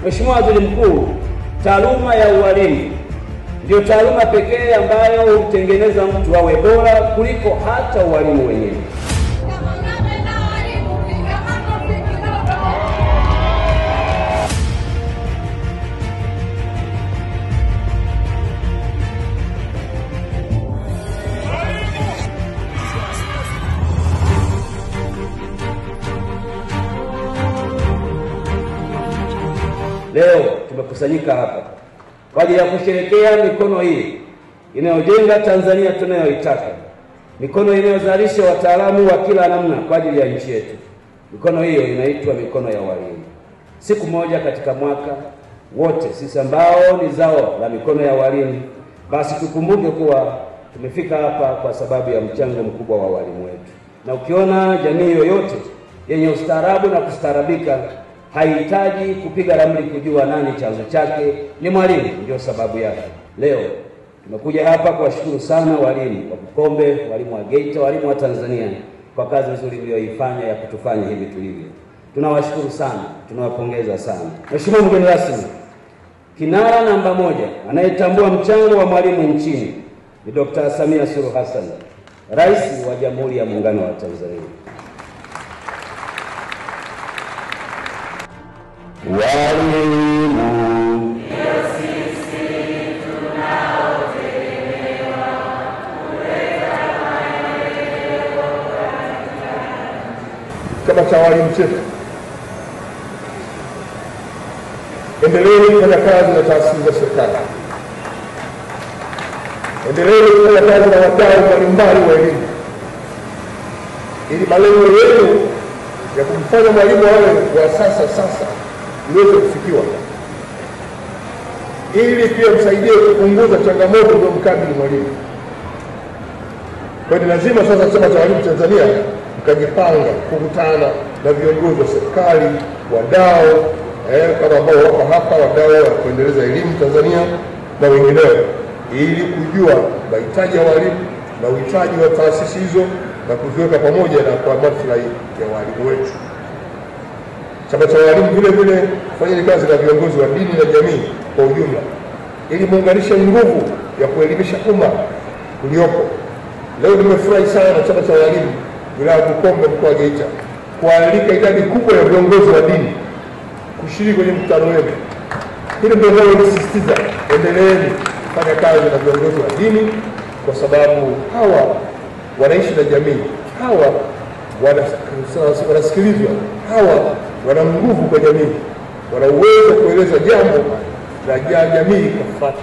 Mheshimiwa Waziri Mkuu, taaluma ya ualimu ndio taaluma pekee ambayo hutengeneza mtu awe bora kuliko hata ualimu wenyewe. Leo tumekusanyika hapa kwa ajili ya kusherehekea mikono hii inayojenga Tanzania tunayoitaka, mikono inayozalisha wataalamu wa kila namna kwa ajili ya nchi yetu. Mikono hiyo inaitwa mikono ya walimu. Siku moja katika mwaka, wote sisi ambao ni zao la mikono ya walimu, basi tukumbuke kuwa tumefika hapa kwa sababu ya mchango mkubwa wa walimu wetu. Na ukiona jamii yoyote yenye ustaarabu na kustaarabika haihitaji kupiga ramli kujua nani chanzo chake, ni mwalimu ndio sababu yake. Leo tumekuja hapa kuwashukuru sana walimu wa Bukombe, walimu wa Geita, walimu wa Tanzania kwa kazi nzuri mlioifanya ya kutufanya hivi tulivyo. Tunawashukuru sana, tunawapongeza sana. Mheshimiwa mgeni rasmi, kinara namba 1 anayetambua mchango wa mwalimu nchini ni Dr. Samia Suluhu Hassan, Rais wa Jamhuri ya Muungano wa Tanzania. Walimu ndio sisi tunaotegemewa kuleta maendeleo katika chama cha walimu chetu. Endeleeni kufanya kazi na taasisi za serikali. Endeleeni kufanya kazi na wadau mbalimbali wa elimu ili malengo yenu ya kumfanya mwalimu awe wa sasa iweze kufikiwa, ili pia msaidie kupunguza changamoto za mkabili mwalimu. Kwa hiyo lazima sasa chama cha walimu Tanzania mkajipanga kukutana na viongozi wa serikali, wadau kama ambao wako hapa, wadau wa kuendeleza elimu Tanzania na wengineo, ili kujua mahitaji ya walimu na uhitaji wa taasisi hizo na kuziweka pamoja na kwa maslahi ya walimu wetu. Chama cha walimu vile vile fanyeni kazi na viongozi wa dini na jamii kwa ujumla ili muunganishe nguvu ya kuelimisha umma uliopo. Leo nimefurahi sana na chama cha walimu wilaya Bukombe mkoa wa Geita kualika idadi kubwa ya viongozi wa dini kushiriki kwenye mkutano wetu. Hili ndio ninalosisitiza, endeleeni kufanya kazi na viongozi wa dini kwa sababu hawa wanaishi na jamii, hawa wanasikilizwa, hawa wana nguvu kwa jamii, wana uwezo kueleza jambo na jamii kufuata.